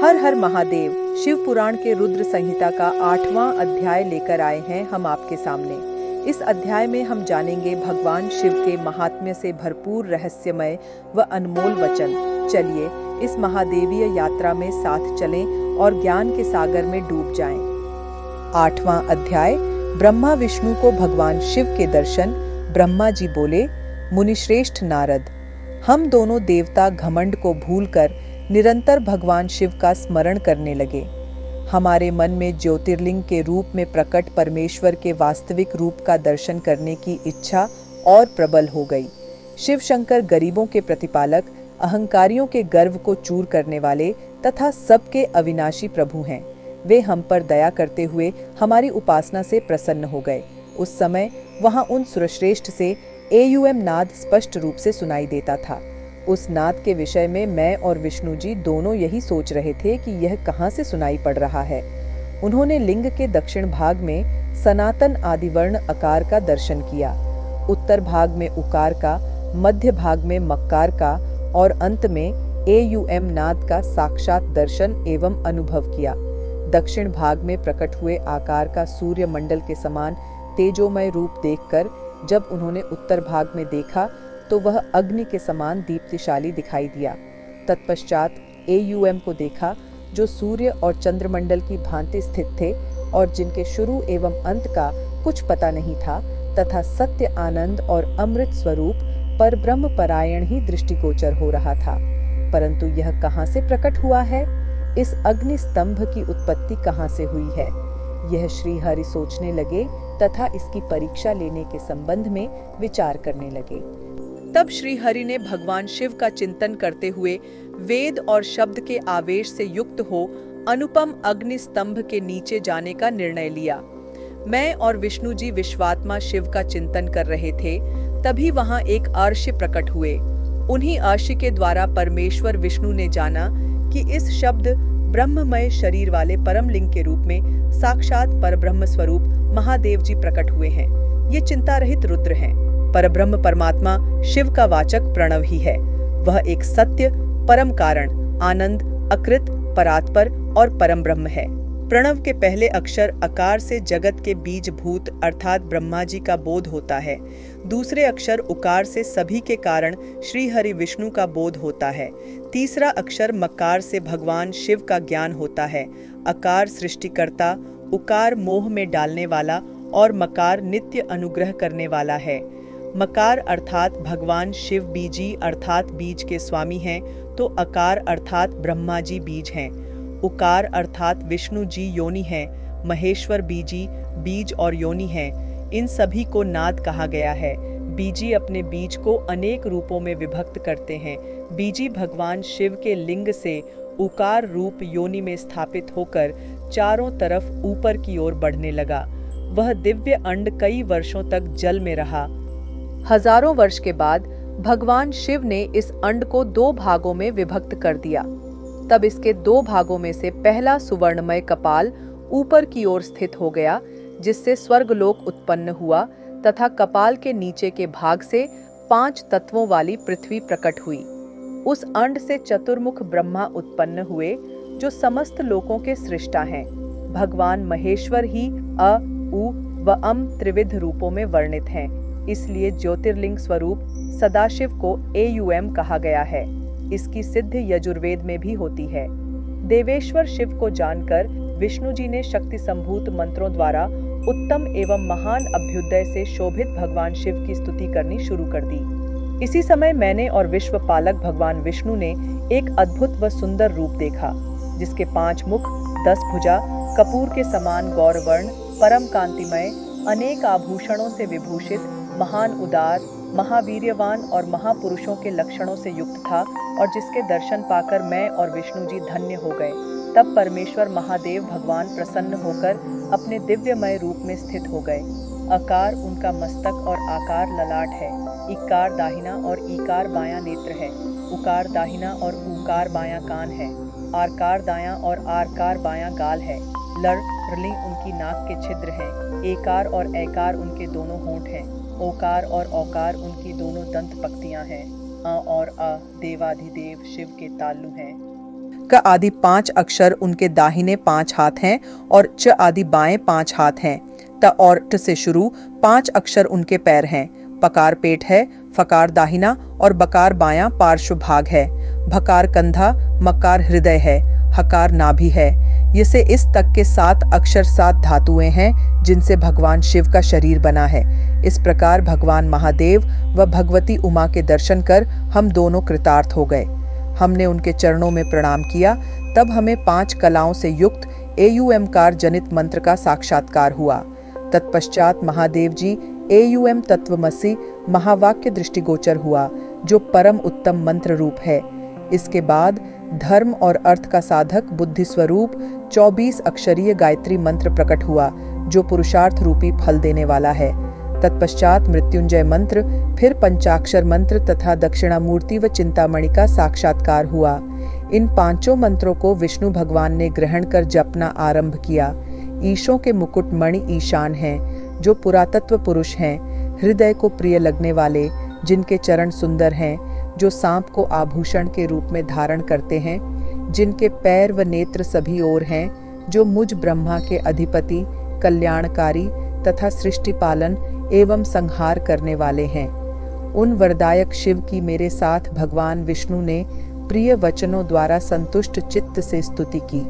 हर हर महादेव। शिव पुराण के रुद्र संहिता का 8वां अध्याय लेकर आए हैं हम आपके सामने। इस अध्याय में हम जानेंगे भगवान शिव के महात्म्य से भरपूर रहस्यमय व अनमोल वचन। चलिए इस महादेवीय यात्रा में साथ चलें और ज्ञान के सागर में डूब जाएं। 8वां अध्याय। ब्रह्मा विष्णु को भगवान शिव के दर्शन। ब्रह्मा जी बोले, मुनिश्रेष्ठ नारद, हम दोनों देवता घमंड को भूलकर निरंतर भगवान शिव का स्मरण करने लगे। हमारे मन में ज्योतिर्लिंग के रूप में प्रकट परमेश्वर के वास्तविक रूप का दर्शन करने की इच्छा और प्रबल हो गई। शिव शंकर गरीबों के प्रतिपालक, अहंकारियों के गर्व को चूर करने वाले तथा सबके अविनाशी प्रभु हैं। वे हम पर दया करते हुए हमारी उपासना से प्रसन्न हो गए। उस समय वहां उन सुरश्रेष्ठ से एयुएम नाद स्पष्ट रूप से सुनाई देता था। उस नाद के विषय में मैं और विष्णु जी दोनों यही सोच रहे थे कि यह कहाँ से सुनाई पड़ रहा है। उन्होंने लिंग के दक्षिण भाग में सनातन आदिवर्ण अकार का दर्शन किया, उत्तर भाग में उकार का, मध्य भाग में मक्कार का और अंत में एयुएम नाद का साक्षात दर्शन एवं अनुभव किया। दक्षिण भाग में प्रकट हुए आकार का सूर्य मंडल के समान तेजोमय रूप देखकर जब उन्होंने उत्तर भाग में देखा तो वह अग्नि के समान दीप्तिशाली दिखाई दिया। तत्पश्चात एयुएम को देखा जो सूर्य और चंद्रमंडल की भांति स्थित थे और जिनके शुरू एवं अंत का कुछ पता नहीं था तथा सत्य, आनंद और अमृत स्वरूप पर ब्रह्म परायण ही दृष्टिगोचर हो रहा था। परंतु यह कहाँ से प्रकट हुआ है? इस अग्नि स्तंभ की उत्पत्ति कहाँ से हुई है? यह श्री हरि सोचने लगे तथा इसकी परीक्षा लेने के संबंध में विचार करने लगे। तब श्री हरि ने भगवान शिव का चिंतन करते हुए वेद और शब्द के आवेश से युक्त हो अनुपम अग्नि स्तंभ के नीचे जाने का निर्णय लिया। मैं और विष्णु जी विश्वात्मा शिव का चिंतन कर रहे थे, तभी वहां एक अर्ष्य प्रकट हुए। उन्हीं अर्ष्य के द्वारा परमेश्वर विष्णु ने जाना कि इस शब्द ब्रह्ममय शरीर वाले परम लिंग के रूप में साक्षात परब्रह्म स्वरूप महादेव जी प्रकट हुए हैं। ये चिंता रहित रुद्र हैं। परब्रह्म परमात्मा शिव का वाचक प्रणव ही है। वह एक सत्य, परम कारण, आनंद, अकृत, परात्पर और परम ब्रह्म है। प्रणव के पहले अक्षर अकार से जगत के बीज भूत अर्थात ब्रह्मा जी का बोध होता है। दूसरे अक्षर उकार से सभी के कारण श्री हरि विष्णु का बोध होता है। तीसरा अक्षर मकार से भगवान शिव का ज्ञान होता है। अकार सृष्टिकर्ता, उकार मोह में डालने वाला और मकार नित्य अनुग्रह करने वाला है। मकार अर्थात भगवान शिव बीजी अर्थात बीज के स्वामी हैं, तो अकार अर्थात ब्रह्मा जी बीज हैं। उकार अर्थात विष्णु जी योनि हैं। महेश्वर बीजी बीज और योनि हैं। इन सभी को नाद कहा गया है। बीजी अपने बीज को अनेक रूपों में विभक्त करते हैं। बीजी भगवान शिव के लिंग से उकार रूप योनि में स्थापित होकर चारों तरफ ऊपर की ओर बढ़ने लगा। वह दिव्य अंड कई वर्षों तक जल में रहा। हजारों वर्ष के बाद भगवान शिव ने इस अंड को 2 भागों में विभक्त कर दिया। तब इसके 2 भागों में से पहला सुवर्णमय कपाल ऊपर की ओर स्थित हो गया, जिससे स्वर्गलोक उत्पन्न हुआ तथा कपाल के नीचे के भाग से 5 तत्वों वाली पृथ्वी प्रकट हुई। उस अंड से चतुर्मुख ब्रह्मा उत्पन्न हुए, जो समस्त लोकों के सृष्टा हैं। भगवान महेश्वर ही अ, उ व अम त्रिविध रूपों में वर्णित हैं। इसलिए ज्योतिर्लिंग स्वरूप सदाशिव को एयुएम कहा गया है। इसकी सिद्ध यजुर्वेद में भी होती है। देवेश्वर शिव को जानकर विष्णु जी ने शक्ति संभूत मंत्रों द्वारा उत्तम एवं महान अभ्युदय से शोभित भगवान शिव की स्तुति करनी शुरू कर दी। इसी समय मैंने और विश्वपालक भगवान विष्णु ने एक अद्भुत व सुंदर रूप देखा, जिसके 5 मुख, 10 भुजा, कपूर के समान गौरवर्ण, परम कांतिमय, अनेक आभूषणों से विभूषित, महान उदार, महावीर्यवान और महापुरुषों के लक्षणों से युक्त था और जिसके दर्शन पाकर मैं और विष्णु जी धन्य हो गए। तब परमेश्वर महादेव भगवान प्रसन्न होकर अपने दिव्यमय रूप में स्थित हो गए। अकार उनका मस्तक और आकार ललाट है। इकार दाहिना और ईकार बायां नेत्र है। उकार दाहिना और ऊकार बायां कान है। आकार दायां और आकार बायां गाल है। लड़ रली उनकी नाक के छिद्र हैं। एकार और ऐकार उनके दोनों होंठ हैं। ओकार और औकार उनकी दोनों दंत पक्तियां हैं। अ और अ देवाधिदेव शिव के ताल्लु हैं। क आदि 5 अक्षर उनके दाहिने 5 हाथ हैं और च आदि बाएं 5 हाथ हैं। त और ट से शुरू 5 अक्षर उनके पैर हैं। पकार पेट है, फकार दाहिना और बकार बायां पार्श्व भाग है। भकार कंधा, मकार हृदय है, हकार नाभि है। ये इस तक के 7 अक्षर 7 धातुएं हैं जिनसे भगवान शिव का शरीर बना है। इस प्रकार भगवान महादेव व भगवती उमा के दर्शन कर हम दोनों कृतार्थ हो गए। हमने उनके चरणों में प्रणाम किया। तब हमें 5 कलाओं से युक्त एयूएमकार जनित मंत्र का साक्षात्कार हुआ। तत्पश्चात महादेव जी एयूएम तत्वमसि महावाक्य दृष्टिगोचर हुआ, जो परम उत्तम मंत्र रूप है। इसके बाद धर्म और अर्थ का साधक बुद्धि स्वरूप 24 अक्षरीय गायत्री मंत्र प्रकट हुआ, जो पुरुषार्थ रूपी फल देने वाला है। तत्पश्चात मृत्युंजय मंत्र, फिर पंचाक्षर मंत्र तथा दक्षिणामूर्ति व चिंतामणि का साक्षात्कार हुआ। इन 5 मंत्रों को विष्णु भगवान ने ग्रहण कर जपना आरंभ किया। ईशों के मुकुट मणि ईशान हैं, जो पुरातत्व पुरुष हैं, हृदय को प्रिय लगने वाले, जिनके चरण सुंदर हैं, जो सांप को आभूषण के रूप में धारण करते हैं, जिनके पैर व नेत्र सभी ओर हैं, जो मुझ ब्रह्मा के अधिपति, कल्याणकारी तथा सृष्टि पालन एवं संहार करने वाले हैं। उन वरदायक शिव की मेरे साथ भगवान विष्णु ने प्रिय वचनों द्वारा संतुष्ट चित्त से स्तुति की।